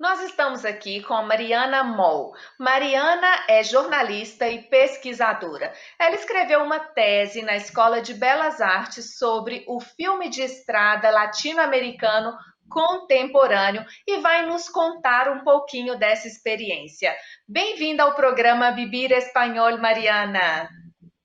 Nós estamos aqui com a Mariana Moll. Mariana é jornalista e pesquisadora. Ela escreveu uma tese na Escola de Belas Artes sobre o filme de estrada latino-americano contemporâneo e vai nos contar um pouquinho dessa experiência. Bem-vinda ao programa Vivir Espanhol, Mariana.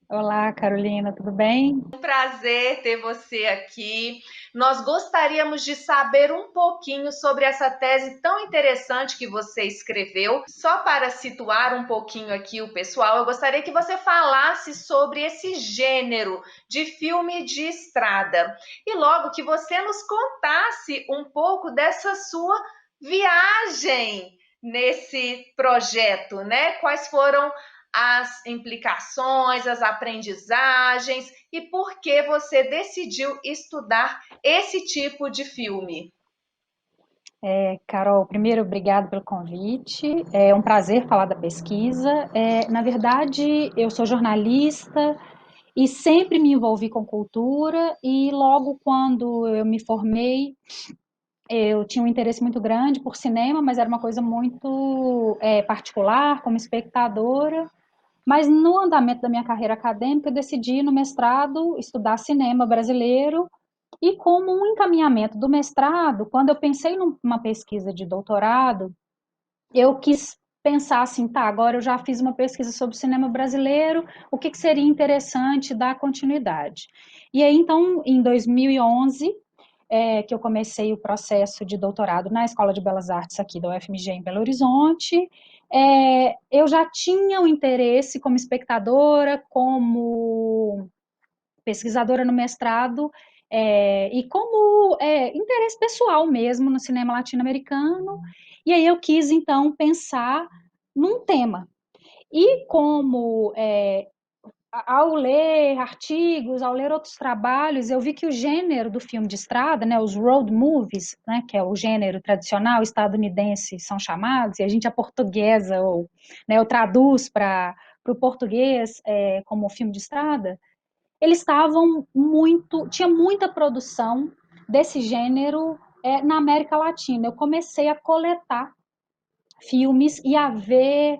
Olá, Carolina, tudo bem? Prazer ter você aqui. Nós gostaríamos de saber um pouquinho sobre essa tese tão interessante que você escreveu. Só para situar um pouquinho aqui o pessoal, eu gostaria que você falasse sobre esse gênero de filme de estrada e logo que você nos contasse um pouco dessa sua viagem nesse projeto, né? Quais foram as implicações, as aprendizagens e por que você decidiu estudar esse tipo de filme. Carol, primeiro, obrigado pelo convite. É um prazer falar da pesquisa. Na verdade, eu sou jornalista e sempre me envolvi com cultura, e logo quando eu me formei, eu tinha um interesse muito grande por cinema, mas era uma coisa muito particular, como espectadora. Mas no andamento da minha carreira acadêmica, eu decidi, no mestrado, estudar cinema brasileiro. E como um encaminhamento do mestrado, quando eu pensei numa pesquisa de doutorado, eu quis pensar assim, tá, agora eu já fiz uma pesquisa sobre cinema brasileiro, o que seria interessante dar continuidade? E aí, então, em 2011, que eu comecei o processo de doutorado na Escola de Belas Artes aqui da UFMG em Belo Horizonte, eu já tinha um interesse como espectadora, como pesquisadora no mestrado, e como interesse pessoal mesmo no cinema latino-americano. E aí eu quis, então, pensar num tema. E como, ao ler artigos, ao ler outros trabalhos, eu vi que o gênero do filme de estrada, né, os road movies, né, que é o gênero tradicional estadunidense, são chamados, e a gente portuguesa, ou, né, eu traduz para o português como filme de estrada, eles estavam muito, tinha muita produção desse gênero na América Latina. Eu comecei a coletar filmes e a ver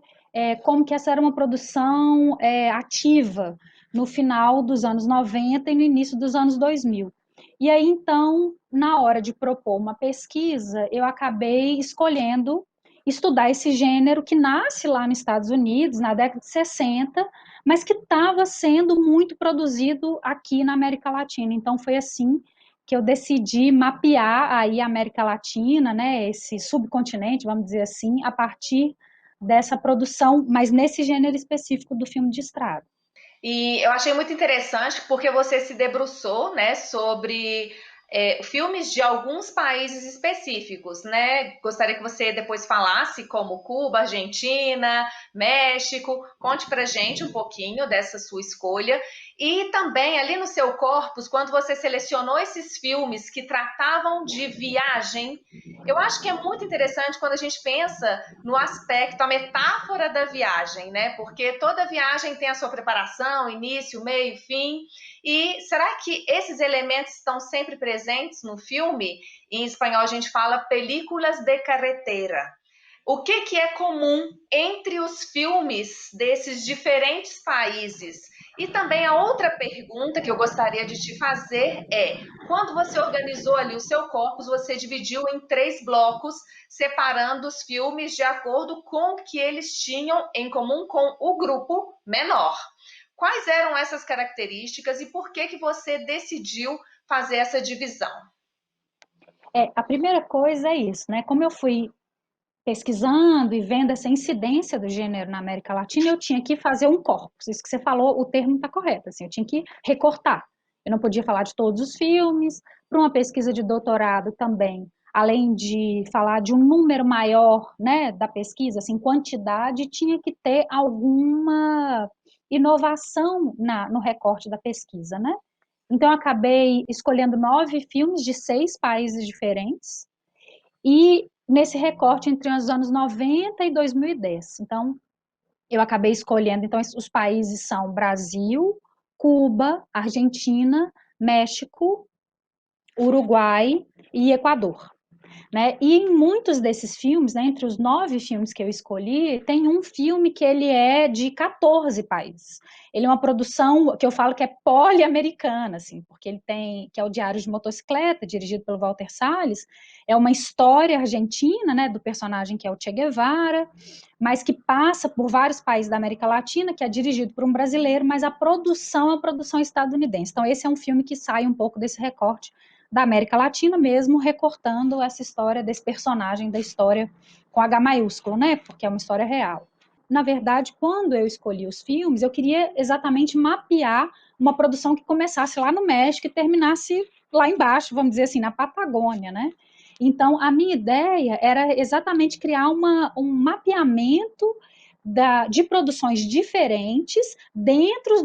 como que essa era uma produção ativa no final dos anos 90 e no início dos anos 2000. E aí, então, na hora de propor uma pesquisa, eu acabei escolhendo estudar esse gênero que nasce lá nos Estados Unidos, na década de 60, mas que estava sendo muito produzido aqui na América Latina. Então, foi assim que eu decidi mapear aí a América Latina, né, esse subcontinente, vamos dizer assim, a partir dessa produção, mas nesse gênero específico do filme de estrada. E eu achei muito interessante porque você se debruçou, né, sobre filmes de alguns países específicos, né? Gostaria que você depois falasse como Cuba, Argentina, México. Conte pra gente um pouquinho dessa sua escolha. E também ali no seu corpus, quando você selecionou esses filmes que tratavam de viagem, eu acho que é muito interessante quando a gente pensa no aspecto, a metáfora da viagem, né? Porque toda viagem tem a sua preparação, início, meio, fim. E será que esses elementos estão sempre presentes no filme? Em espanhol a gente fala películas de carretera. O que é comum entre os filmes desses diferentes países? E também a outra pergunta que eu gostaria de te fazer é: quando você organizou ali o seu corpus, você dividiu em três blocos, separando os filmes de acordo com o que eles tinham em comum com o grupo menor. Quais eram essas características e por que você decidiu fazer essa divisão? A primeira coisa é isso, né? Como eu fui pesquisando e vendo essa incidência do gênero na América Latina, eu tinha que fazer um corpus. Isso que você falou, o termo está correto. Assim, eu tinha que recortar. Eu não podia falar de todos os filmes. Para uma pesquisa de doutorado também, além de falar de um número maior, né, da pesquisa, assim, quantidade, tinha que ter alguma inovação no recorte da pesquisa, né? Então, eu acabei escolhendo 9 filmes de 6 países diferentes, e nesse recorte entre os anos 90 e 2010. Então, eu acabei escolhendo, então, os países são Brasil, Cuba, Argentina, México, Uruguai e Equador. né? E em muitos desses filmes, né, entre os 9 filmes que eu escolhi, tem um filme que ele é de 14 países. Ele é uma produção que eu falo que é poliamericana, assim, porque ele tem, que é o Diário de Motocicleta, dirigido pelo Walter Salles, é uma história argentina, né, do personagem que é o Che Guevara, mas que passa por vários países da América Latina, que é dirigido por um brasileiro, mas a produção é uma produção estadunidense. Então esse é um filme que sai um pouco desse recorte da América Latina mesmo, recortando essa história desse personagem da história com H maiúsculo, né? Porque é uma história real. Na verdade, quando eu escolhi os filmes, eu queria exatamente mapear uma produção que começasse lá no México e terminasse lá embaixo, vamos dizer assim, na Patagônia, né? Então, a minha ideia era exatamente criar um mapeamento de produções diferentes dentro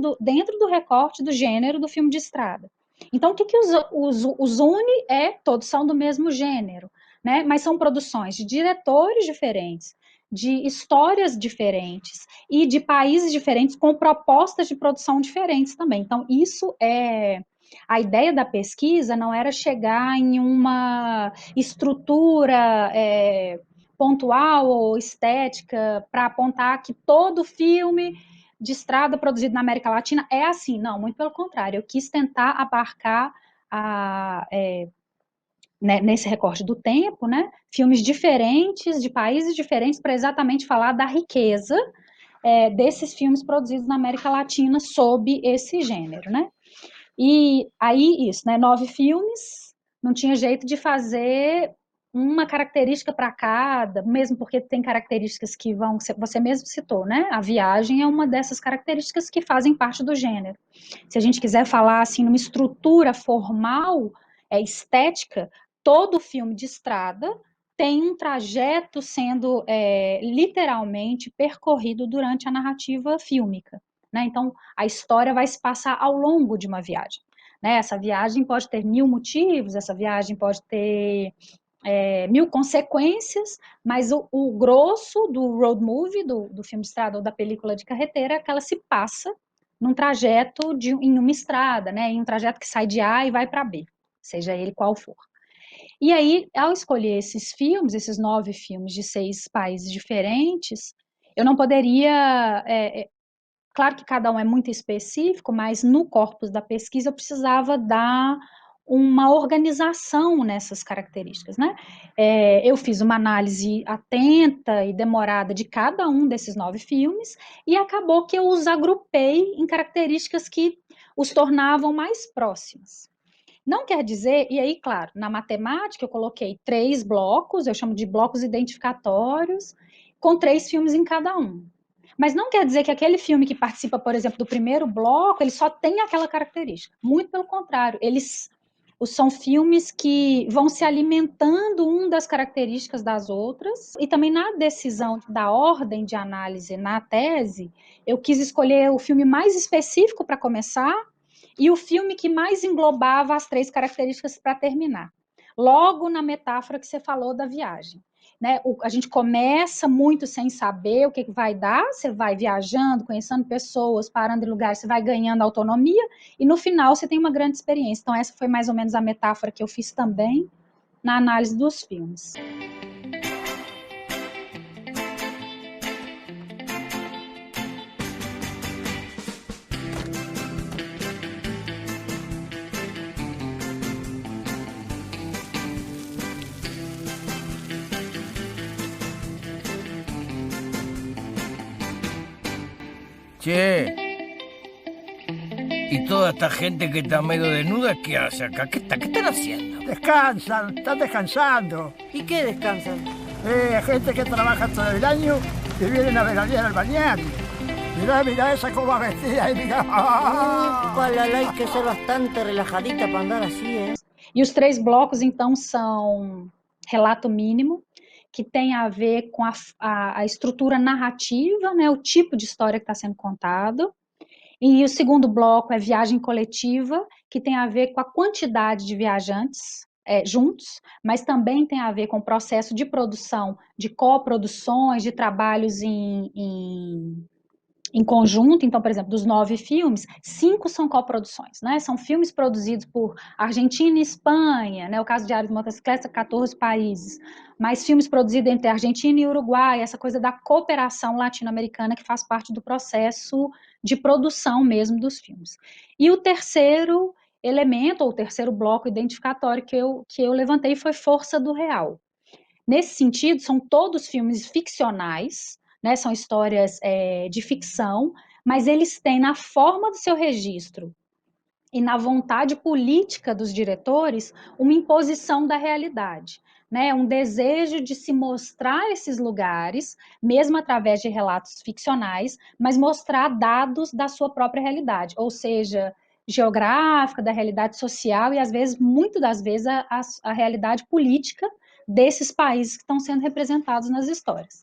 do recorte do gênero do filme de estrada. Então, o que os une todos são do mesmo gênero, né? Mas são produções de diretores diferentes, de histórias diferentes e de países diferentes com propostas de produção diferentes também. Então, isso é a ideia da pesquisa não era chegar em uma estrutura pontual ou estética para apontar que todo filme de estrada produzido na América Latina é assim. Não, muito pelo contrário. Eu quis tentar abarcar nesse recorte do tempo, né, filmes diferentes, de países diferentes, para exatamente falar da riqueza desses filmes produzidos na América Latina sob esse gênero, né? E aí, isso, né? 9 filmes, não tinha jeito de fazer uma característica para cada, mesmo porque tem características que vão, você mesmo citou, né? A viagem é uma dessas características que fazem parte do gênero. Se a gente quiser falar assim numa estrutura formal, estética, todo filme de estrada tem um trajeto sendo literalmente percorrido durante a narrativa fílmica, né? Então, a história vai se passar ao longo de uma viagem, né? Essa viagem pode ter 1000 motivos, essa viagem pode ter 1000 consequências, mas o grosso do road movie, do filme de estrada ou da película de carreteira, é que ela se passa num trajeto em uma estrada, né? Em um trajeto que sai de A e vai para B, seja ele qual for. E aí, ao escolher esses filmes, esses 9 filmes de 6 países diferentes, eu não poderia. Claro que cada um é muito específico, mas no corpus da pesquisa eu precisava dar uma organização nessas características, né? Eu fiz uma análise atenta e demorada de cada um desses 9 filmes e acabou que eu os agrupei em características que os tornavam mais próximas. Não quer dizer, e aí, claro, na matemática eu coloquei 3 blocos, eu chamo de blocos identificatórios, com 3 filmes em cada um. Mas não quer dizer que aquele filme que participa, por exemplo, do primeiro bloco, ele só tem aquela característica. Muito pelo contrário, eles são filmes que vão se alimentando das características das outras. E também na decisão da ordem de análise na tese, eu quis escolher o filme mais específico para começar e o filme que mais englobava as 3 características para terminar. Logo na metáfora que você falou da viagem. Né, a gente começa muito sem saber o que vai dar, você vai viajando, conhecendo pessoas, parando em lugares, você vai ganhando autonomia, e no final você tem uma grande experiência. Então, essa foi mais ou menos a metáfora que eu fiz também na análise dos filmes. Che, ¿y toda esta gente que está medio desnuda, qué hace acá? ¿Qué están haciendo? Descansan, están descansando. ¿Y qué descansan? Gente que trabaja todo el año y vienen a veranear al balneario. Mirá esa cómo va vestida y mirá. Hay que ser bastante relajadita para andar así, ¿eh? E os 3 blocos, então, são relato mínimo, que tem a ver com a estrutura narrativa, né, o tipo de história que está sendo contado. E o segundo bloco é viagem coletiva, que tem a ver com a quantidade de viajantes juntos, mas também tem a ver com o processo de produção, de coproduções, de trabalhos em em conjunto. Então, por exemplo, dos 9 filmes, 5 são coproduções, né? São filmes produzidos por Argentina e Espanha, né? O caso de Diário de Motocicleta, 14 países. Mas filmes produzidos entre Argentina e Uruguai, essa coisa da cooperação latino-americana que faz parte do processo de produção mesmo dos filmes. E o terceiro elemento, ou o terceiro bloco identificatório que eu levantei foi Força do Real. Nesse sentido, são todos filmes ficcionais, né, são histórias de ficção, mas eles têm na forma do seu registro e na vontade política dos diretores uma imposição da realidade, né, um desejo de se mostrar esses lugares, mesmo através de relatos ficcionais, mas mostrar dados da sua própria realidade, ou seja, geográfica, da realidade social e, às vezes, muitas das vezes, a realidade política desses países que estão sendo representados nas histórias.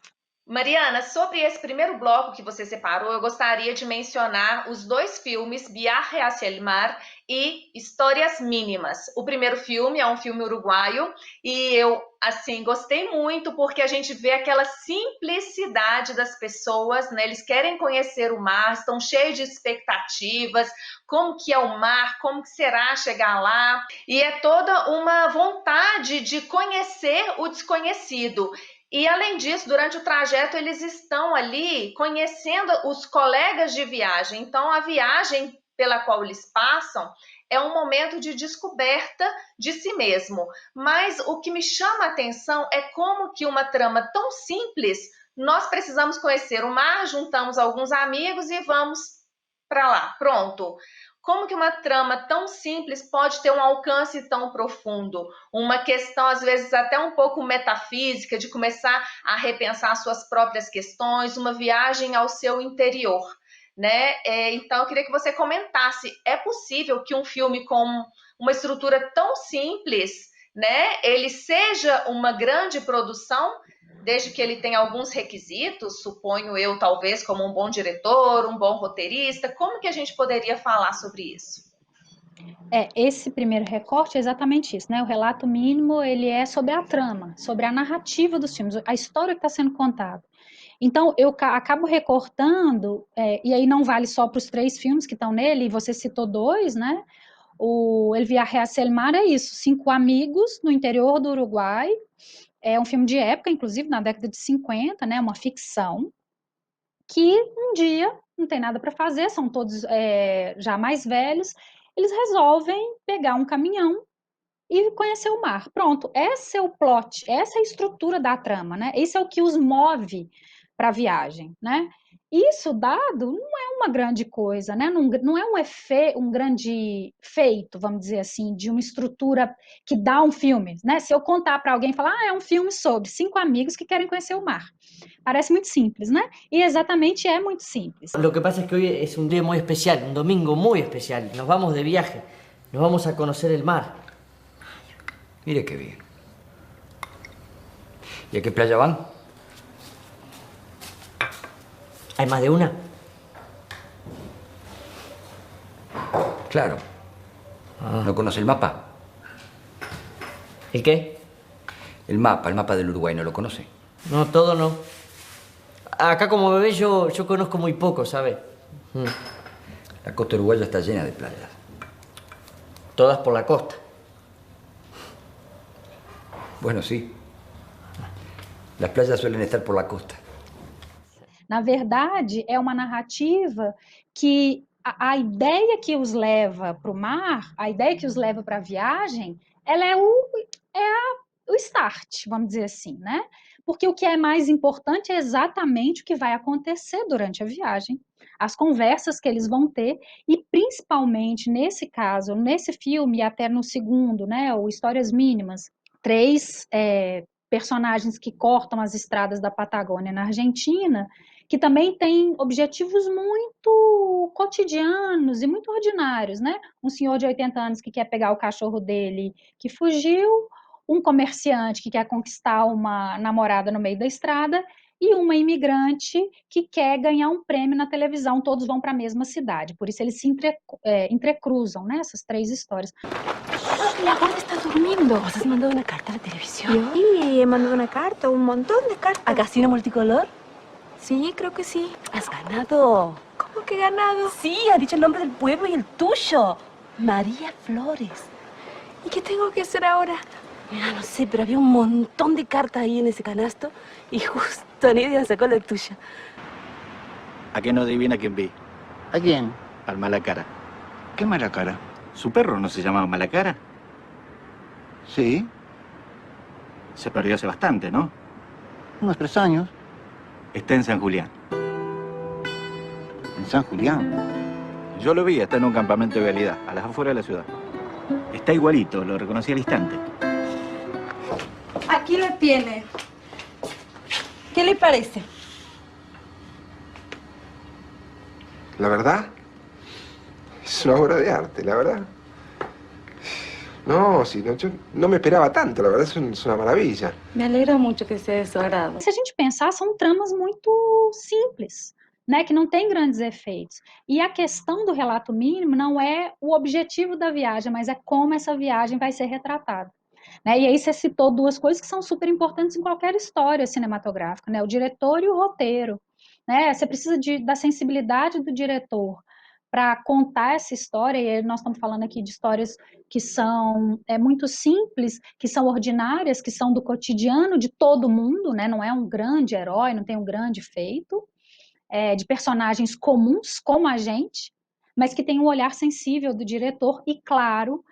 Mariana, sobre esse primeiro bloco que você separou, eu gostaria de mencionar os 2 filmes, Viaje hacia el Mar e Histórias Mínimas. O primeiro filme é um filme uruguaio e eu, assim, gostei muito porque a gente vê aquela simplicidade das pessoas, né? Eles querem conhecer o mar, estão cheios de expectativas, como que é o mar, como que será chegar lá, e é toda uma vontade de conhecer o desconhecido. E, além disso, durante o trajeto, eles estão ali conhecendo os colegas de viagem. Então, a viagem pela qual eles passam é um momento de descoberta de si mesmo. Mas o que me chama a atenção é como que uma trama tão simples, nós precisamos conhecer o mar, juntamos alguns amigos e vamos para lá. Pronto. Como que uma trama tão simples pode ter um alcance tão profundo? Uma questão, às vezes, até um pouco metafísica, de começar a repensar suas próprias questões, uma viagem ao seu interior, né? Então, eu queria que você comentasse, é possível que um filme com uma estrutura tão simples, né, ele seja uma grande produção, desde que ele tenha alguns requisitos, suponho eu, talvez, como um bom diretor, um bom roteirista? Como que a gente poderia falar sobre isso? Esse primeiro recorte é exatamente isso, né? O relato mínimo, ele é sobre a trama, sobre a narrativa dos filmes, a história que está sendo contada. Então, eu acabo recortando, e aí não vale só para os 3 filmes que estão nele, e você citou 2, né? O El Viaje hacia el Mar é isso, 5 amigos no interior do Uruguai. É um filme de época, inclusive, na década de 50, né, uma ficção, que um dia não tem nada para fazer, são todos já mais velhos, eles resolvem pegar um caminhão e conhecer o mar. Pronto, esse é o plot, essa é a estrutura da trama, né? Esse é o que os move para a viagem, né? Isso dado não é uma grande coisa, né? Não é um grande feito, vamos dizer assim, de uma estrutura que dá um filme, né? Se eu contar para alguém e falar, é um filme sobre 5 amigos que querem conhecer o mar. Parece muito simples, né? E exatamente é muito simples. Lo que pasa es que hoy es un día muy especial, un domingo muy especial. Nos vamos de viaje, nos vamos a conocer el mar. Mire qué bien. ¿Y a qué playa van? ¿Hay más de una? Claro. ¿No conoce el mapa? ¿El qué? El mapa del Uruguay, ¿no lo conoce? No, todo no. Acá como bebé yo conozco muy poco, ¿sabe? La costa uruguaya está llena de playas. Todas por la costa. Bueno, sí. Las playas suelen estar por la costa. Na verdade, é uma narrativa que a ideia que os leva para o mar, a ideia que os leva para a viagem, ela é o start, vamos dizer assim, né? Porque o que é mais importante é exatamente o que vai acontecer durante a viagem, as conversas que eles vão ter, e principalmente nesse caso, nesse filme, e até no segundo, né, o Histórias Mínimas, 3 personagens que cortam as estradas da Patagônia na Argentina, que também têm objetivos muito cotidianos e muito ordinários, né? Um senhor de 80 anos que quer pegar o cachorro dele que fugiu, um comerciante que quer conquistar uma namorada no meio da estrada e uma imigrante que quer ganhar um prêmio na televisão. Todos vão para a mesma cidade, por isso eles se entrecruzam, né? Essas 3 histórias. La gorda está durmiendo. ¿Vos has mandado una carta a la televisión? Sí, he mandado una carta, un montón de cartas. ¿A Casino Multicolor? Sí, creo que sí. Has ganado. ¿Cómo que ganado? Sí, ha dicho el nombre del pueblo y el tuyo. María Flores. ¿Y qué tengo que hacer ahora? Mira, no sé, pero había un montón de cartas ahí en ese canasto y justo Nidia sacó la tuya. ¿A qué no adivina quién vi? ¿A quién? Al Malacara. ¿Qué mala cara? ¿Su perro no se llamaba Malacara? Sí, Se perdió hace bastante, ¿no? unos 3 años, Está en San Julián. en San Julián. Yo lo vi, está en un campamento de vialidad, a las afueras de la ciudad. Está igualito, lo reconocí al instante. Aquí lo tiene. ¿Qué le parece? La verdad, es una obra de arte, la verdad. No, si no, yo no me esperaba tanto, la verdad es una maravilla. Me alegra muito que seja de seu agrado. Se a gente pensar, são tramas muito simples, né, que não tem grandes efeitos. E a questão do relato mínimo não é o objetivo da viagem, mas é como essa viagem vai ser retratada. Né? E aí você citou 2 coisas que são super importantes em qualquer história cinematográfica, né? O diretor e o roteiro. Né? Você precisa da sensibilidade do diretor para contar essa história, e aí nós estamos falando aqui de histórias que são muito simples, que são ordinárias, que são do cotidiano de todo mundo, né? Não é um grande herói, não tem um grande feito, de personagens comuns como a gente, mas que tem um olhar sensível do diretor e, claro,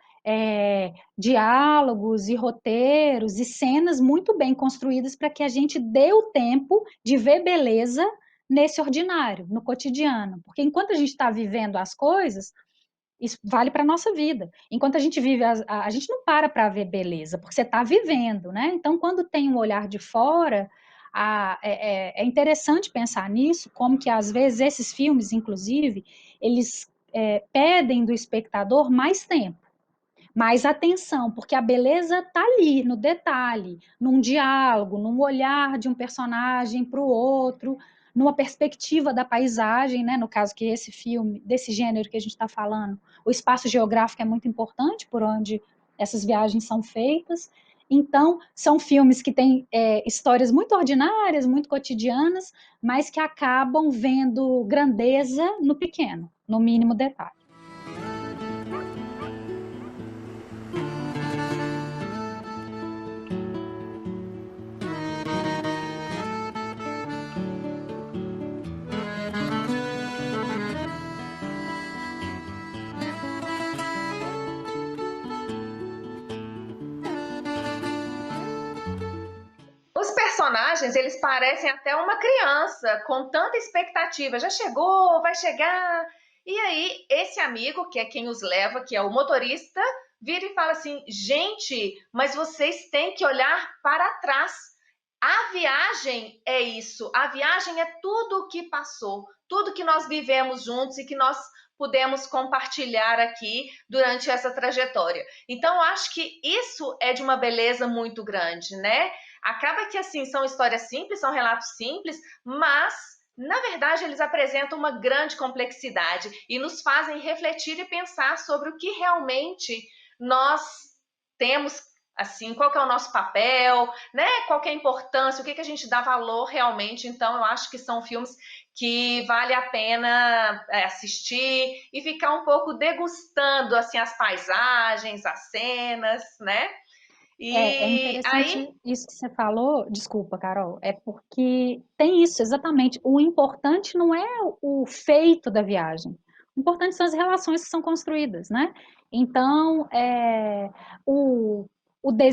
diálogos e roteiros e cenas muito bem construídas para que a gente dê o tempo de ver beleza nesse ordinário, no cotidiano. Porque enquanto a gente está vivendo as coisas, isso vale para a nossa vida. Enquanto a gente vive, a gente não para ver beleza, porque você está vivendo, né? Então, quando tem um olhar de fora, é interessante pensar nisso, como que às vezes esses filmes, inclusive, eles pedem do espectador mais tempo, mais atenção, porque a beleza está ali, no detalhe, num diálogo, num olhar de um personagem para o outro, numa perspectiva da paisagem, né? No caso que esse filme, desse gênero que a gente está falando, o espaço geográfico é muito importante por onde essas viagens são feitas. Então, são filmes que têm histórias muito ordinárias, muito cotidianas, mas que acabam vendo grandeza no pequeno, no mínimo detalhe. Os personagens, eles parecem até uma criança, com tanta expectativa. Já chegou, vai chegar. E aí, esse amigo, que é quem os leva, que é o motorista, vira e fala assim: gente, mas vocês têm que olhar para trás. A viagem é isso. A viagem é tudo o que passou, tudo que nós vivemos juntos e que nós pudemos compartilhar aqui durante essa trajetória. Então, eu acho que isso é de uma beleza muito grande, né? Acaba que, assim, são histórias simples, são relatos simples, mas, na verdade, eles apresentam uma grande complexidade e nos fazem refletir e pensar sobre o que realmente nós temos, assim, qual que é o nosso papel, né? Qual que é a importância, o que a gente dá valor realmente. Então, eu acho que são filmes que vale a pena assistir e ficar um pouco degustando, assim, as paisagens, as cenas, né? É interessante isso que você falou, desculpa, Carol, é porque tem isso, exatamente. O importante não é o feito da viagem, o importante são as relações que são construídas, né? Então,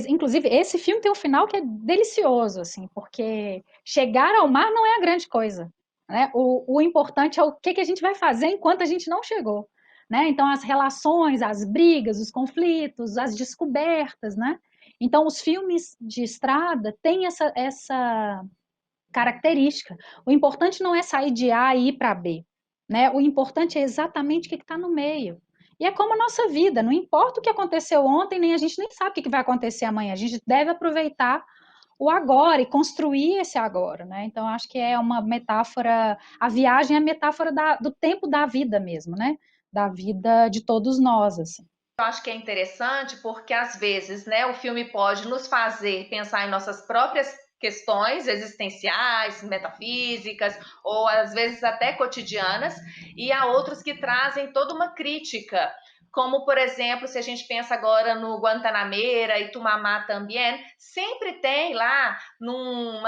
inclusive, esse filme tem um final que é delicioso, assim, porque chegar ao mar não é a grande coisa, né? O importante é o que a gente vai fazer enquanto a gente não chegou, né? Então, as relações, as brigas, os conflitos, as descobertas, né? Então, os filmes de estrada têm essa característica. O importante não é sair de A e ir para B, né? O importante é exatamente o que está no meio. E é como a nossa vida, não importa o que aconteceu ontem, nem a gente nem sabe o que vai acontecer amanhã. A gente deve aproveitar o agora e construir esse agora, né? Então, acho que é uma metáfora, a viagem é a metáfora do tempo da vida mesmo, né? Da vida de todos nós, assim. Eu acho que é interessante porque, às vezes, né, o filme pode nos fazer pensar em nossas próprias questões existenciais, metafísicas, ou às vezes até cotidianas, e há outros que trazem toda uma crítica, como, por exemplo, se a gente pensa agora no Guantanamera e Tumamá também, sempre tem lá num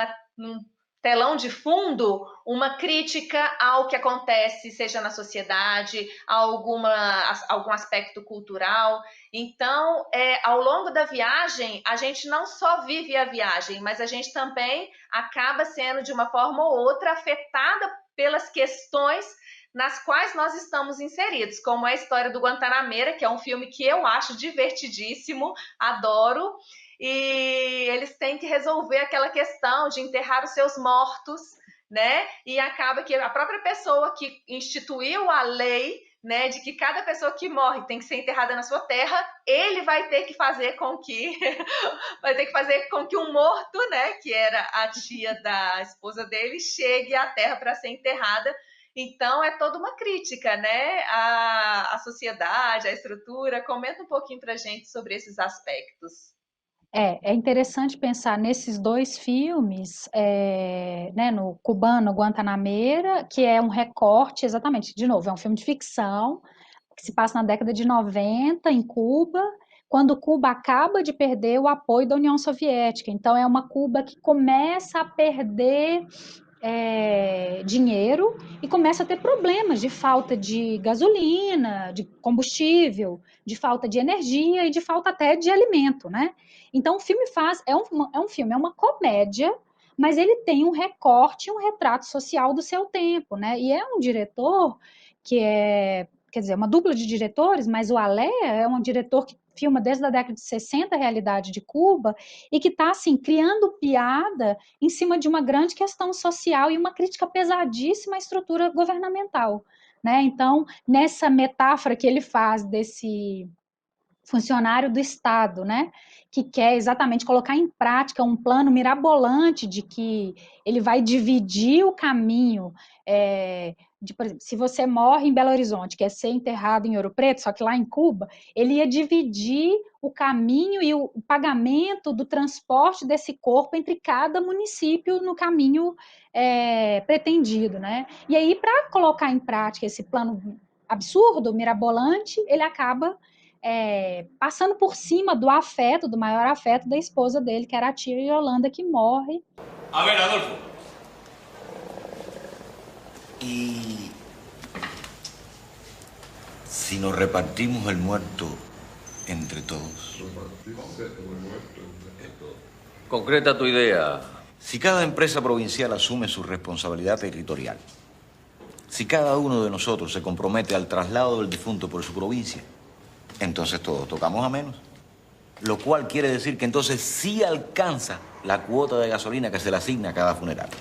telão de fundo uma crítica ao que acontece, seja na sociedade, algum aspecto cultural. Então, ao longo da viagem, a gente não só vive a viagem, mas a gente também acaba sendo, de uma forma ou outra, afetada pelas questões nas quais nós estamos inseridos, como é a história do Guantanamera, que é um filme que eu acho divertidíssimo, adoro, e eles têm que resolver aquela questão de enterrar os seus mortos, né? E acaba que a própria pessoa que instituiu a lei, né, de que cada pessoa que morre tem que ser enterrada na sua terra, ele vai ter que fazer com que um morto, né, que era a tia da esposa dele, chegue à terra para ser enterrada. Então, é toda uma crítica, né, à sociedade, à estrutura. Comenta um pouquinho para a gente sobre esses aspectos. É interessante pensar nesses dois filmes, né, no cubano Guantanamera, que é um recorte, exatamente, de novo, é um filme de ficção, que se passa na década de 90, em Cuba, quando Cuba acaba de perder o apoio da União Soviética. Então, é uma Cuba que começa a perder dinheiro e começa a ter problemas de falta de gasolina, de combustível, de falta de energia e de falta até de alimento, né? Então o filme é uma comédia, mas ele tem um recorte, um retrato social do seu tempo, né? E é um diretor que quer dizer, uma dupla de diretores, mas o Alé é um diretor que filma desde a década de 60 a realidade de Cuba e que está, assim, criando piada em cima de uma grande questão social e uma crítica pesadíssima à estrutura governamental, né? Então, nessa metáfora que ele faz desse funcionário do Estado, né, que quer exatamente colocar em prática um plano mirabolante de que ele vai dividir o caminho, por exemplo, se você morre em Belo Horizonte, quer ser enterrado em Ouro Preto, só que lá em Cuba, ele ia dividir o caminho e o pagamento do transporte desse corpo entre cada município no caminho pretendido, né? E aí, para colocar em prática esse plano absurdo, mirabolante, ele acaba passando por cima do maior afeto da esposa dele, que era a tia Yolanda, que morre. A ver, Adolfo. ¿Y si nos repartimos el muerto entre todos? Concreta tu idea. Si cada empresa provincial asume su responsabilidad territorial, si cada uno de nosotros se compromete al traslado del difunto por su provincia, entonces todos tocamos a menos. Lo cual quiere decir que entonces sí alcanza la cuota de gasolina que se le asigna a cada funerario.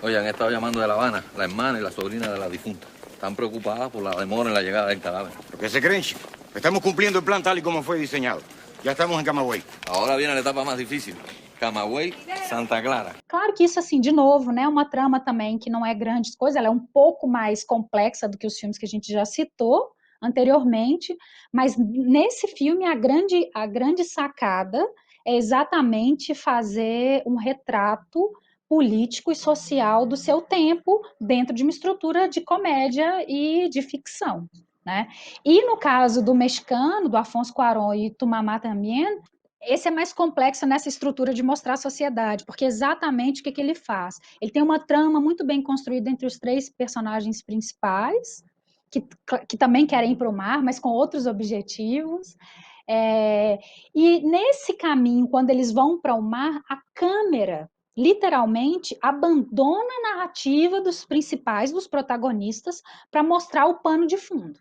Oye, han estado llamando de La Habana, la hermana y la sobrina de la difunta. Están preocupadas por la demora en la llegada del cadáver. ¿Pero qué se creen, chico? Estamos cumpliendo el plan tal y como fue diseñado. Ya estamos en Camagüey. Ahora viene la etapa más difícil. Camagüey, Santa Clara. Claro que isso, assim, de novo, né, uma trama também que não é grande coisa, ela é um pouco mais complexa do que os filmes que a gente já citou anteriormente, mas nesse filme a grande sacada é exatamente fazer um retrato político e social do seu tempo dentro de uma estrutura de comédia e de ficção, né? E no caso do mexicano, do Afonso Cuarón e Tumamá também, esse é mais complexo nessa estrutura de mostrar a sociedade, porque exatamente o que ele faz? Ele tem uma trama muito bem construída entre os três personagens principais, que também querem ir para o mar, mas com outros objetivos. E nesse caminho, quando eles vão para o mar, a câmera literalmente abandona a narrativa dos principais, dos protagonistas, para mostrar o pano de fundo.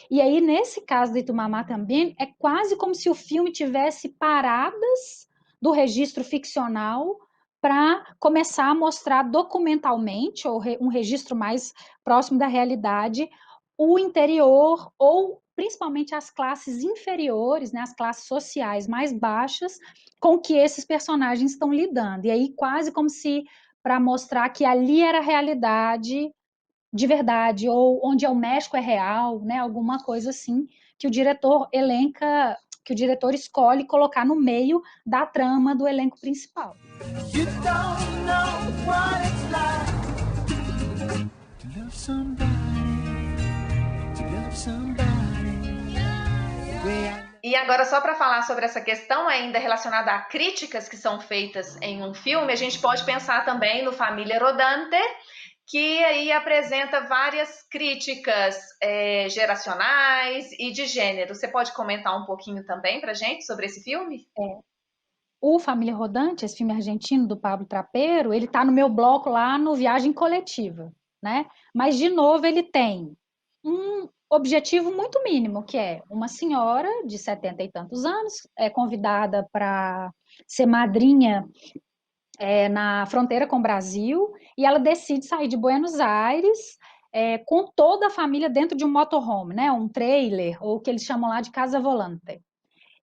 E aí, nesse caso de Itumamá também, é quase como se o filme tivesse paradas do registro ficcional para começar a mostrar documentalmente, ou um registro mais próximo da realidade, o interior, ou principalmente as classes inferiores, né, as classes sociais mais baixas, com que esses personagens estão lidando. E aí, quase como se para mostrar que ali era a realidade de verdade, ou onde é o México é real, né, alguma coisa assim, que o diretor elenca que o diretor escolhe colocar no meio da trama do elenco principal. You don't know what it's like to love somebody, to love somebody. E agora, só para falar sobre essa questão ainda relacionada a críticas que são feitas em um filme, a gente pode pensar também no Família Rodante, que aí apresenta várias críticas geracionais e de gênero. Você pode comentar um pouquinho também para a gente sobre esse filme? O Família Rodante, esse filme argentino do Pablo Trapero, ele está no meu bloco lá no Viagem Coletiva, né? Mas, de novo, ele tem um objetivo muito mínimo, que é uma senhora de 70 e tantos anos, é convidada para ser madrinha na fronteira com o Brasil, e ela decide sair de Buenos Aires com toda a família dentro de um motorhome, né? Um trailer, ou o que eles chamam lá de casa volante.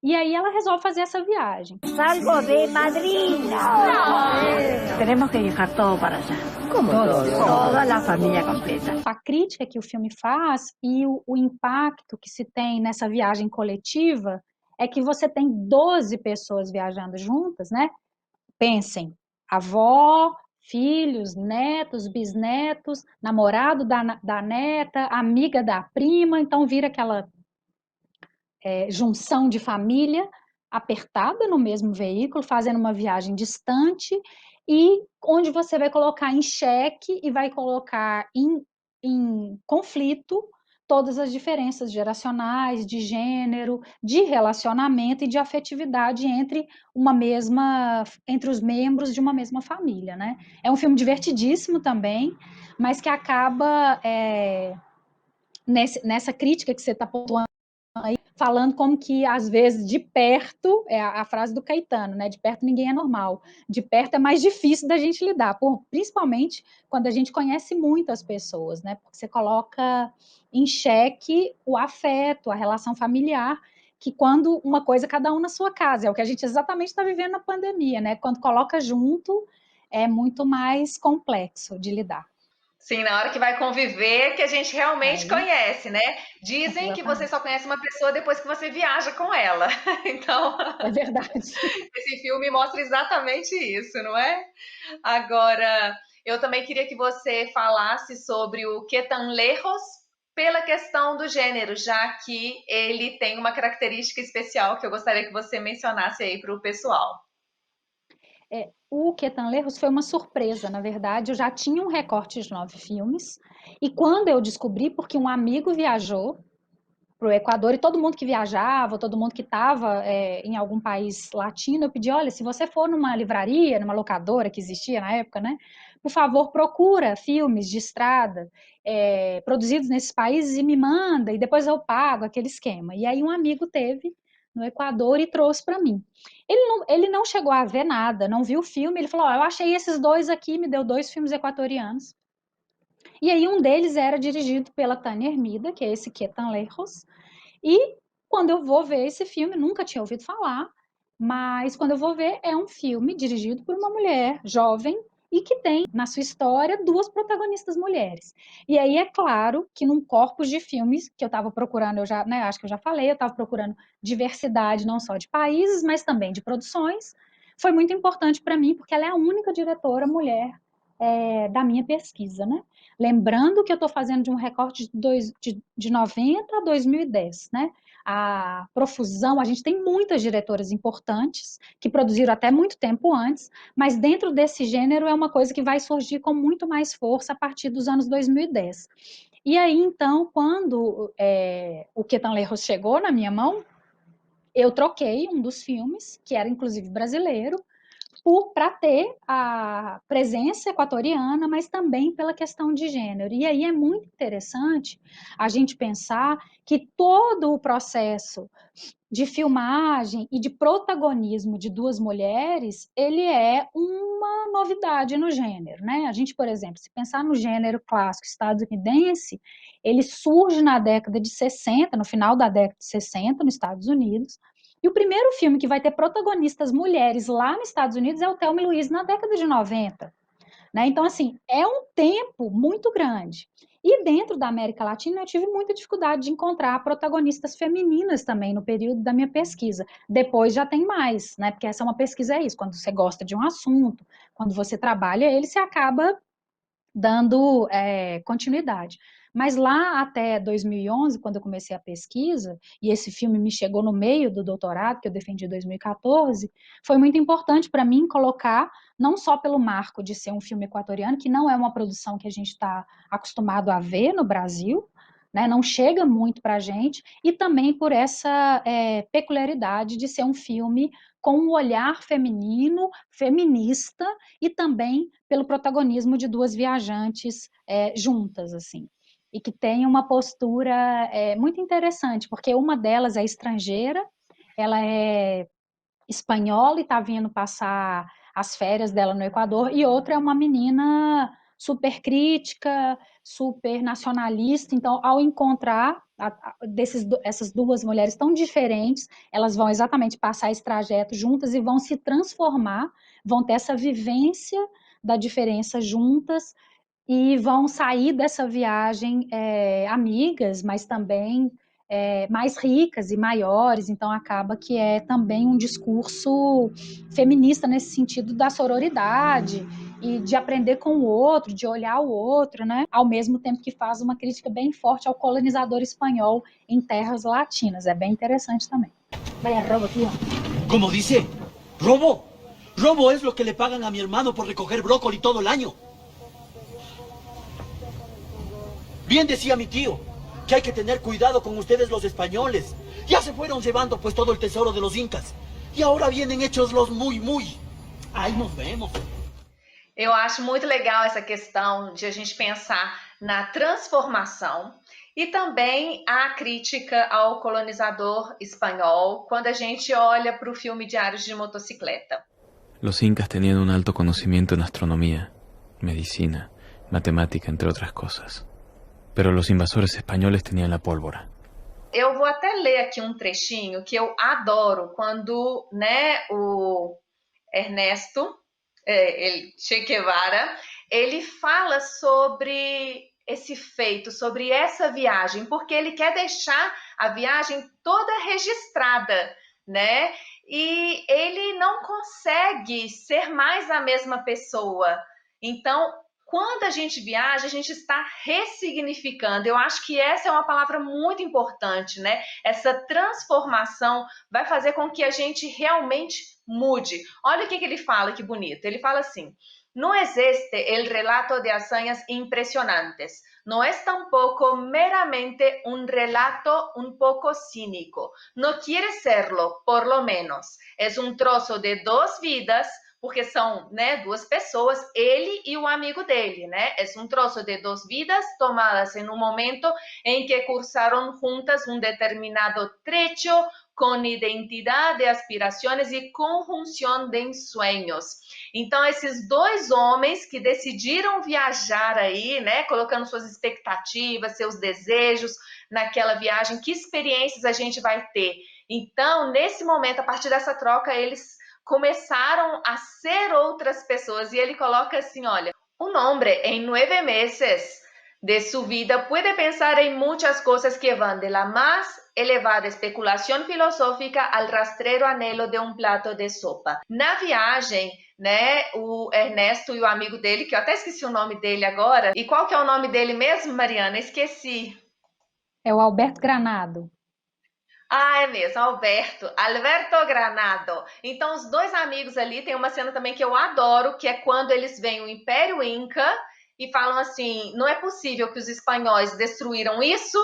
E aí ela resolve fazer essa viagem. Salgo de madrina. Tenemos que viajar todo para allá. Como todo? Toda a família completa. A crítica que o filme faz e o impacto que se tem nessa viagem coletiva é que você tem 12 pessoas viajando juntas, né? Pensem, avó, filhos, netos, bisnetos, namorado da neta, amiga da prima, então vira aquela junção de família apertada no mesmo veículo, fazendo uma viagem distante e onde você vai colocar em xeque e vai colocar em conflito todas as diferenças geracionais, de gênero, de relacionamento e de afetividade entre os membros de uma mesma família, né? É um filme divertidíssimo também, mas que acaba nessa crítica que você está pontuando aí, falando como que, às vezes, de perto, é a frase do Caetano, né? De perto ninguém é normal. De perto é mais difícil da gente lidar, principalmente quando a gente conhece muito as pessoas, né? Porque você coloca em xeque o afeto, a relação familiar, que quando uma coisa, cada um na sua casa, é o que a gente exatamente está vivendo na pandemia, né? Quando coloca junto, é muito mais complexo de lidar. Sim, na hora que vai conviver, que a gente realmente conhece, né? Dizem que você só conhece uma pessoa depois que você viaja com ela. Então, é verdade. Esse filme mostra exatamente isso, não é? Agora, eu também queria que você falasse sobre o Que Tan Lejos pela questão do gênero, já que ele tem uma característica especial que eu gostaria que você mencionasse aí para o pessoal. O Que Tan Lejos foi uma surpresa, na verdade, eu já tinha um recorte de 9 filmes, e quando eu descobri, porque um amigo viajou para o Equador, e todo mundo que viajava, todo mundo que estava em algum país latino, eu pedi, olha, se você for numa livraria, numa locadora que existia na época, né, por favor, procura filmes de estrada produzidos nesses países e me manda, e depois eu pago aquele esquema. E aí um amigo teve no Equador e trouxe para mim. Ele não chegou a ver nada, não viu o filme, ele falou, eu achei esses 2 aqui, me deu 2 filmes equatorianos. E aí um deles era dirigido pela Tânia Hermida, que é esse Que Tan Lejos, e quando eu vou ver esse filme, nunca tinha ouvido falar, mas quando eu vou ver, é um filme dirigido por uma mulher jovem, e que tem, na sua história, 2 protagonistas mulheres. E aí, é claro que num corpus de filmes que eu estava procurando, acho que eu já falei, eu estava procurando diversidade não só de países, mas também de produções. Foi muito importante para mim, porque ela é a única diretora mulher da minha pesquisa, né? Lembrando que eu estou fazendo de um recorte de 90 a 2010, né? A profusão, a gente tem muitas diretoras importantes que produziram até muito tempo antes, mas dentro desse gênero é uma coisa que vai surgir com muito mais força a partir dos anos 2010. E aí, então, quando o Que Tan Lejos chegou na minha mão, eu troquei um dos filmes, que era inclusive brasileiro, para ter a presença equatoriana, mas também pela questão de gênero. E aí é muito interessante a gente pensar que todo o processo de filmagem e de protagonismo de 2 mulheres, ele é uma novidade no gênero, né? A gente, por exemplo, se pensar no gênero clássico estadunidense, ele surge na década de 60, no final da década de 60, nos Estados Unidos. E o primeiro filme que vai ter protagonistas mulheres lá nos Estados Unidos é o Thelma e Louise, na década de 90. Né? Então, assim, é um tempo muito grande. E dentro da América Latina, eu tive muita dificuldade de encontrar protagonistas femininas também no período da minha pesquisa. Depois já tem mais, né? Porque essa é uma pesquisa, é isso, quando você gosta de um assunto, quando você trabalha ele, você acaba dando continuidade. Mas lá até 2011, quando eu comecei a pesquisa, e esse filme me chegou no meio do doutorado, que eu defendi em 2014, foi muito importante para mim colocar, não só pelo marco de ser um filme equatoriano, que não é uma produção que a gente está acostumado a ver no Brasil, né, não chega muito para a gente, e também por essa peculiaridade de ser um filme com um olhar feminino, feminista, e também pelo protagonismo de duas viajantes juntas, assim, e que tem uma postura muito interessante, porque uma delas é estrangeira, ela é espanhola e está vindo passar as férias dela no Equador, e outra é uma menina super crítica, super nacionalista. Então, ao encontrar essas duas mulheres tão diferentes, elas vão exatamente passar esse trajeto juntas e vão se transformar, vão ter essa vivência da diferença juntas e vão sair dessa viagem amigas, mas também mais ricas e maiores. Então acaba que é também um discurso feminista nesse sentido da sororidade e de aprender com o outro, de olhar o outro, né? Ao mesmo tempo que faz uma crítica bem forte ao colonizador espanhol em terras latinas. É bem interessante também. Vaya robo, tío. ¿Cómo dice? ¿Robo? Robo es lo que le pagan a mi hermano por recoger brócoli todo el año. Bien decía mi tío, que hay que tener cuidado con ustedes los españoles. Ya se fueron llevando pues todo el tesoro de los incas. Y ahora vienen hechos los muy. Ahí nos vemos. Eu acho muito legal essa questão de a gente pensar na transformação e também a crítica ao colonizador espanhol quando a gente olha para o filme Diários de Motocicleta. Los incas tenían un alto conocimiento en astronomía, medicina, matemática, entre otras cosas. Pero los invasores españoles tenían la pólvora. Eu vou até ler aqui um trechinho que eu adoro, quando, né, o Ernesto, Che Guevara, ele fala sobre esse feito, sobre essa viagem, porque ele quer deixar a viagem toda registrada, né? E ele não consegue ser mais a mesma pessoa. Então, quando a gente viaja, a gente está ressignificando. Eu acho que essa é uma palavra muito importante, né? Essa transformação vai fazer com que a gente realmente mude. Olha o que ele fala, que bonito. Ele fala assim: no existe el relato de hazañas impresionantes. No es tampoco meramente un relato un poco cínico. No quiere serlo, por lo menos. Es un trozo de dos vidas, porque são, né, duas pessoas, ele e o amigo dele, né? É um troço de duas vidas tomadas em um momento em que cursaram juntas um determinado trecho com identidade, aspirações e conjunção de ensueños. Então, esses dois homens que decidiram viajar aí, né, colocando suas expectativas, seus desejos naquela viagem, que experiências a gente vai ter? Então, nesse momento, a partir dessa troca, eles começaram a ser outras pessoas. E ele coloca assim, olha, un hombre en 9 meses de su vida puede pensar en muchas cosas que van de la más elevada especulação filosófica al rastrero anhelo de um prato de sopa. Na viagem, né, o Ernesto e o amigo dele, que eu até esqueci o nome dele agora, e qual que é o nome dele mesmo, Mariana? Esqueci. É o Alberto Granado. Ah, é mesmo, Alberto Granado. Então, os dois amigos ali, tem uma cena também que eu adoro, que é quando eles veem o Império Inca e falam assim, não é possível que os espanhóis destruíram isso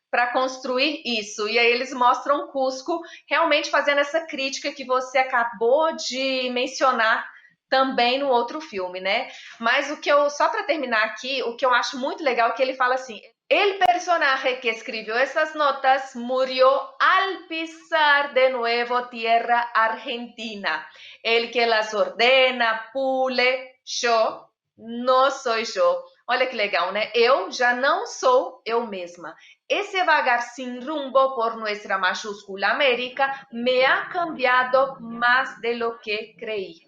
para construir isso. E aí eles mostram Cusco realmente fazendo essa crítica que você acabou de mencionar também no outro filme, né? Mas o que eu, só para terminar aqui, o que eu acho muito legal é que ele fala assim: el personaje que escribió esas notas murió al pisar de nuevo tierra argentina. El que las ordena, pule, yo, no soy yo. Olha que legal, né? Eu já não sou eu mesma. Esse vagar sin rumbo por nuestra mayúscula América me ha cambiado más de lo que creí.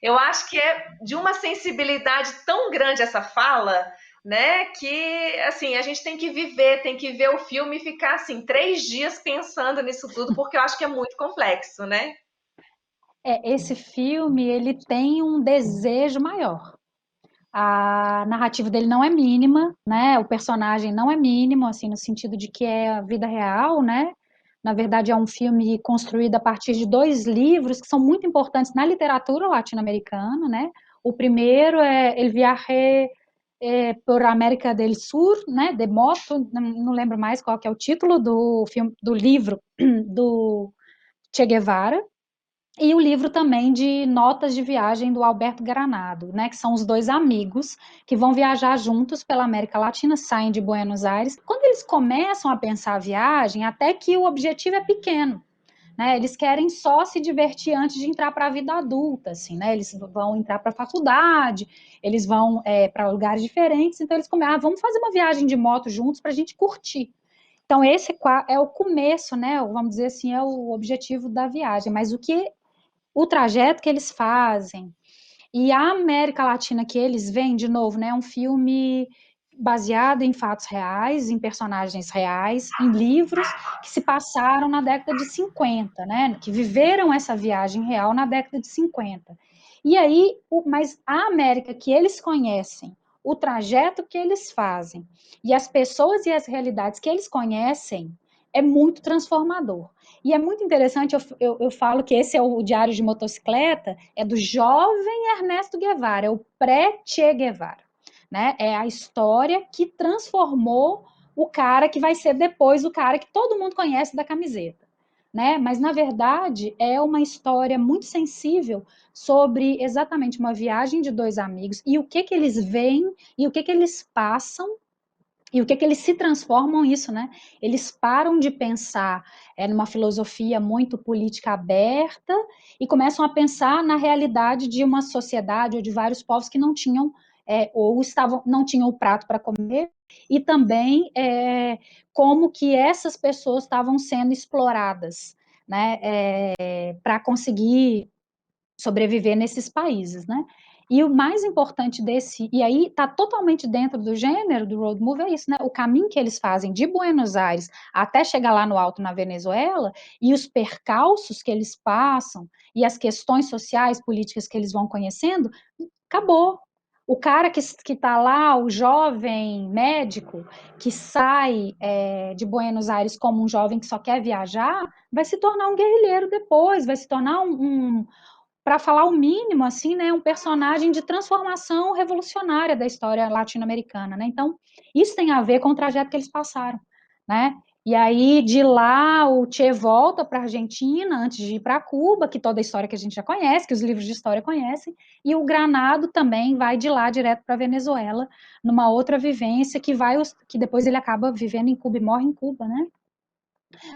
Eu acho que é de uma sensibilidade tão grande essa fala, né? Que, assim, a gente tem que ver o filme e ficar, assim, 3 dias pensando nisso tudo, porque eu acho que é muito complexo, né? Esse filme, ele tem um desejo maior. A narrativa dele não é mínima, né? O personagem não é mínimo, assim, no sentido de que é a vida real, né? Na verdade, é um filme construído a partir de 2 livros que são muito importantes na literatura latino-americana, né? O primeiro é El viaje por América del Sur, né? De moto, não lembro mais qual que é o título do filme, do livro do Che Guevara. E o livro também de notas de viagem do Alberto Granado, né, que são os 2 amigos que vão viajar juntos pela América Latina, saem de Buenos Aires. Quando eles começam a pensar a viagem, até que o objetivo é pequeno, né, eles querem só se divertir antes de entrar para a vida adulta, assim, né, eles vão entrar para a faculdade, eles vão para lugares diferentes, então eles começam, vamos fazer uma viagem de moto juntos para a gente curtir. Então esse é o começo, né, vamos dizer assim, é o objetivo da viagem, mas o trajeto que eles fazem e a América Latina que eles veem, de novo, né, é um filme baseado em fatos reais, em personagens reais, em livros que se passaram na década de 50, né, que viveram essa viagem real na década de 50. E aí, mas a América que eles conhecem, o trajeto que eles fazem e as pessoas e as realidades que eles conhecem é muito transformador. E é muito interessante, eu falo que esse é o Diário de Motocicleta, é do jovem Ernesto Guevara, é o pré-Che Guevara, né? É a história que transformou o cara que vai ser depois o cara que todo mundo conhece da camiseta, né? Mas, na verdade, é uma história muito sensível sobre exatamente uma viagem de 2 amigos e o que eles veem e o que eles passam e o que eles se transformam isso, né? Eles param de pensar numa filosofia muito política aberta e começam a pensar na realidade de uma sociedade ou de vários povos que não tinham não tinham o prato para comer e também como que essas pessoas estavam sendo exploradas, né? Para conseguir sobreviver nesses países, né? E o mais importante e aí está totalmente dentro do gênero do road movie, é isso, né? O caminho que eles fazem de Buenos Aires até chegar lá no alto na Venezuela e os percalços que eles passam e as questões sociais, políticas que eles vão conhecendo, acabou. O cara que está lá, o jovem médico que sai de Buenos Aires como um jovem que só quer viajar, vai se tornar um guerrilheiro depois, vai se tornar para falar o mínimo, assim, né, um personagem de transformação revolucionária da história latino-americana, né? Então, isso tem a ver com o trajeto que eles passaram, né? E aí, de lá, o Che volta para a Argentina antes de ir para Cuba, que toda a história que a gente já conhece, que os livros de história conhecem, e o Granado também vai de lá direto para a Venezuela, numa outra vivência que depois ele acaba vivendo em Cuba e morre em Cuba, né?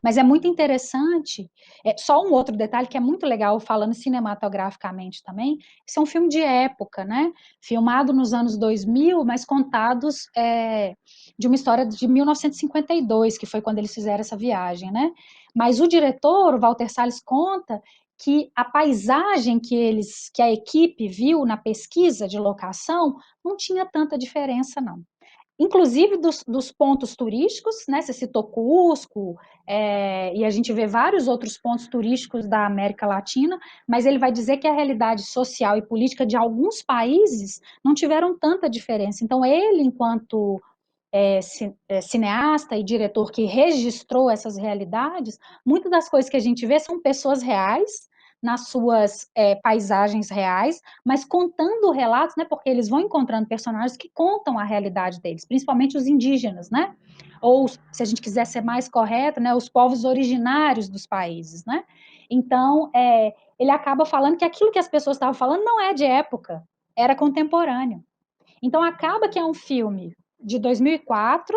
Mas é muito interessante, só um outro detalhe que é muito legal, falando cinematograficamente também, esse é um filme de época, né? Filmado nos anos 2000, mas contados de uma história de 1952, que foi quando eles fizeram essa viagem, né? Mas o diretor, o Walter Salles, conta que a paisagem que a equipe viu na pesquisa de locação não tinha tanta diferença, não. Inclusive dos pontos turísticos, né? Você citou Cusco, e a gente vê vários outros pontos turísticos da América Latina, mas ele vai dizer que a realidade social e política de alguns países não tiveram tanta diferença. Então, ele, enquanto cineasta e diretor que registrou essas realidades, muitas das coisas que a gente vê são pessoas reais, nas suas paisagens reais, mas contando relatos, né, porque eles vão encontrando personagens que contam a realidade deles, principalmente os indígenas, né, ou, se a gente quiser ser mais correto, né, os povos originários dos países, né, então, ele acaba falando que aquilo que as pessoas estavam falando não é de época, era contemporâneo. Então, acaba que é um filme de 2004,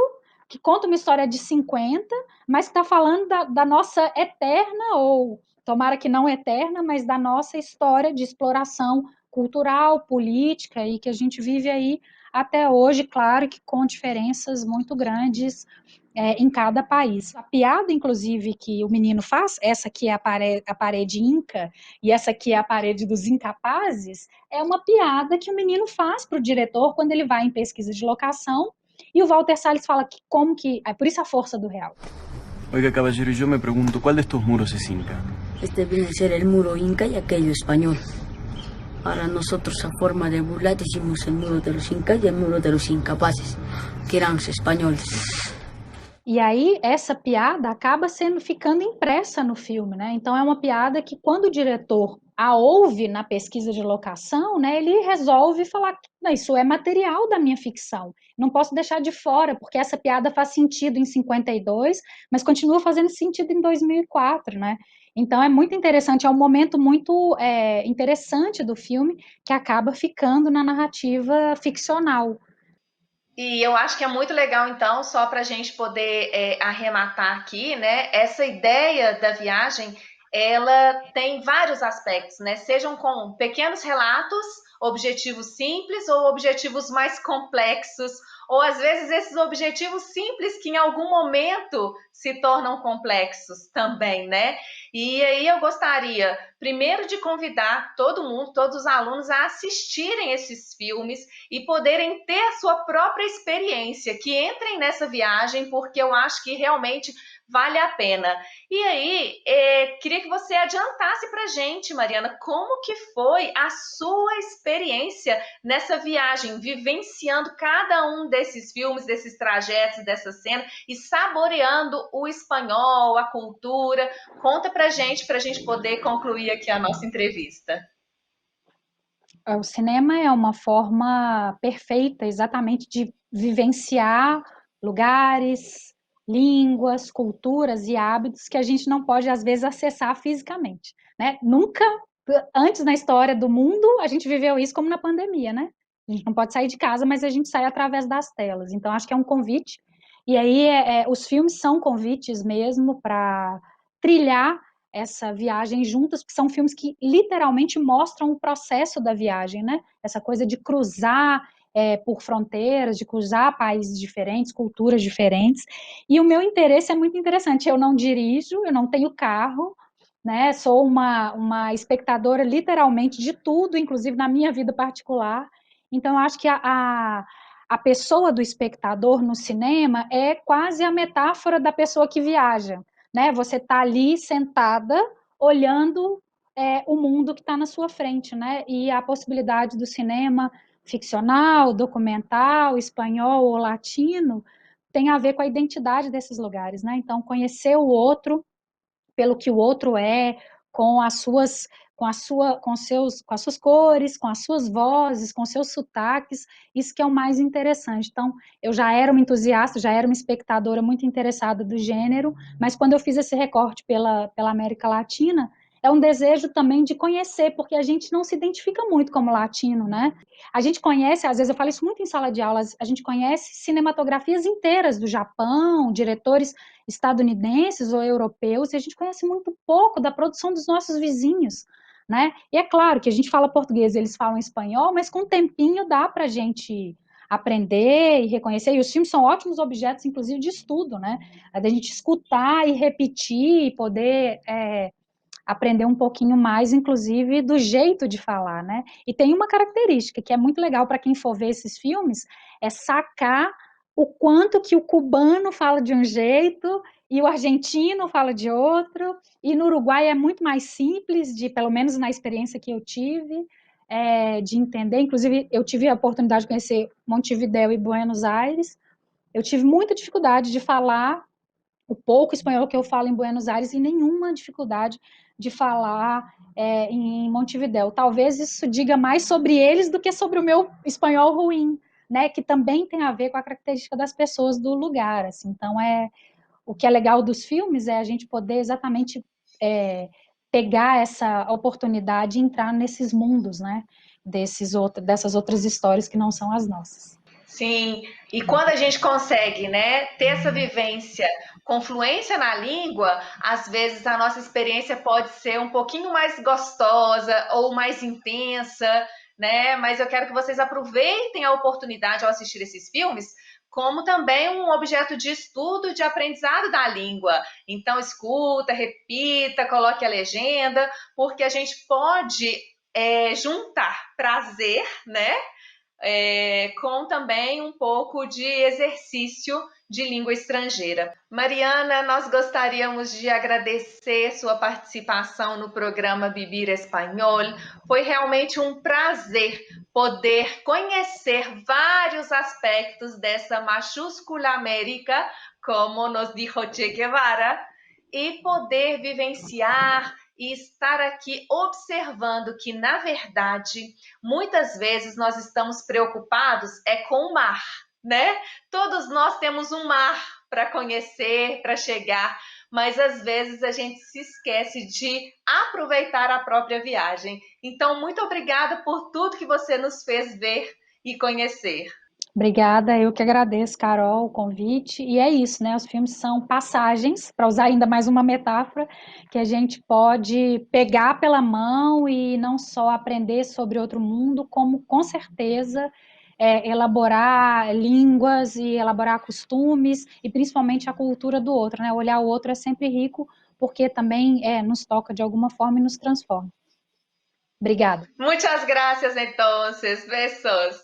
que conta uma história de 50, mas está falando da nossa eterna, ou tomara que não eterna, mas da nossa história de exploração cultural, política, e que a gente vive aí até hoje, claro que com diferenças muito grandes em cada país. A piada, inclusive, que o menino faz, essa aqui é a parede inca e essa aqui é a parede dos incapazes, é uma piada que o menino faz para o diretor quando ele vai em pesquisa de locação, e o Walter Salles fala que como que... É por isso a força do real. Oiga, caballero, yo me pregunto, ¿cuál de estos muros es inca? Este viene a ser el muro inca y aquello español. Para nosotros, a forma de burla, decimos el muro de los incas y el muro de los incapaces, que eran os espanhóis. E aí, essa piada acaba ficando impressa no filme, né? Então, é uma piada que, quando o diretor a ouve na pesquisa de locação, né, ele resolve falar que isso é material da minha ficção, não posso deixar de fora, porque essa piada faz sentido em 52, mas continua fazendo sentido em 2004, né? Então, é muito interessante, é um momento muito interessante do filme, que acaba ficando na narrativa ficcional. E eu acho que é muito legal, então, só para a gente poder arrematar aqui, né? Essa ideia da viagem, ela tem vários aspectos, né? Sejam com pequenos relatos, objetivos simples ou objetivos mais complexos, ou às vezes esses objetivos simples que em algum momento se tornam complexos também, né? E aí eu gostaria, primeiro, de convidar todo mundo, todos os alunos, a assistirem esses filmes e poderem ter a sua própria experiência, que entrem nessa viagem, porque eu acho que realmente vale a pena. E aí, queria que você adiantasse para a gente, Mariana, como que foi a sua experiência nessa viagem, vivenciando cada um desses filmes, desses trajetos, dessa cena, e saboreando o espanhol, a cultura. Conta para a gente poder concluir aqui a nossa entrevista. O cinema é uma forma perfeita, exatamente, de vivenciar lugares, línguas, culturas e hábitos que a gente não pode, às vezes, acessar fisicamente, né? Nunca, antes na história do mundo, a gente viveu isso como na pandemia, né? A gente não pode sair de casa, mas a gente sai através das telas. Então, acho que é um convite. E aí, os filmes são convites mesmo para trilhar essa viagem juntos, porque são filmes que literalmente mostram o processo da viagem, né? Essa coisa de cruzar por fronteiras, de cruzar países diferentes, culturas diferentes, e o meu interesse é muito interessante. Eu não dirijo, eu não tenho carro, né? Sou uma espectadora literalmente de tudo, inclusive na minha vida particular. Então, eu acho que a pessoa do espectador no cinema é quase a metáfora da pessoa que viaja, né? Você está ali sentada, olhando o mundo que está na sua frente, né? E a possibilidade do cinema ficcional, documental, espanhol ou latino, tem a ver com a identidade desses lugares, né? Então, conhecer o outro pelo que o outro é, com as suas cores, com as suas vozes, com seus sotaques, isso que é o mais interessante. Então, eu já era uma entusiasta, já era uma espectadora muito interessada do gênero, mas quando eu fiz esse recorte pela América Latina, é um desejo também de conhecer, porque a gente não se identifica muito como latino, né? A gente conhece, às vezes eu falo isso muito em sala de aulas, a gente conhece cinematografias inteiras do Japão, diretores estadunidenses ou europeus, e a gente conhece muito pouco da produção dos nossos vizinhos, né? E é claro que a gente fala português, eles falam espanhol, mas com um tempinho dá para a gente aprender e reconhecer, e os filmes são ótimos objetos, inclusive, de estudo, né? A gente escutar e repetir e poder aprender um pouquinho mais, inclusive, do jeito de falar, né? E tem uma característica que é muito legal para quem for ver esses filmes, é sacar o quanto que o cubano fala de um jeito e o argentino fala de outro, e no Uruguai é muito mais simples, pelo menos na experiência que eu tive, de entender. Inclusive, eu tive a oportunidade de conhecer Montevidéu e Buenos Aires, eu tive muita dificuldade de falar o pouco espanhol que eu falo em Buenos Aires e nenhuma dificuldade de falar em Montevidéu. Talvez isso diga mais sobre eles do que sobre o meu espanhol ruim, né? Que também tem a ver com a característica das pessoas do lugar. Assim. Então, o que é legal dos filmes é a gente poder exatamente pegar essa oportunidade e entrar nesses mundos, né? Dessas outras histórias que não são as nossas. Sim, e quando a gente consegue, né, ter essa vivência com fluência na língua, às vezes a nossa experiência pode ser um pouquinho mais gostosa ou mais intensa, né? Mas eu quero que vocês aproveitem a oportunidade ao assistir esses filmes, como também um objeto de estudo e de aprendizado da língua. Então, escuta, repita, coloque a legenda, porque a gente pode juntar prazer, né? Com também um pouco de exercício de língua estrangeira. Mariana, nós gostaríamos de agradecer sua participação no programa Vivir Espanhol. Foi realmente um prazer poder conhecer vários aspectos dessa maiúscula América, como nos dijo Che Guevara, e poder vivenciar e estar aqui observando que, na verdade, muitas vezes nós estamos preocupados com o mar, né? Todos nós temos um mar para conhecer, para chegar, mas às vezes a gente se esquece de aproveitar a própria viagem. Então, muito obrigada por tudo que você nos fez ver e conhecer. Obrigada, eu que agradeço, Carol, o convite. E é isso, né? Os filmes são passagens, para usar ainda mais uma metáfora, que a gente pode pegar pela mão e não só aprender sobre outro mundo, como com certeza elaborar línguas e elaborar costumes e principalmente a cultura do outro, né? Olhar o outro é sempre rico, porque também nos toca de alguma forma e nos transforma. Obrigada. Muchas gracias, entonces. Besos.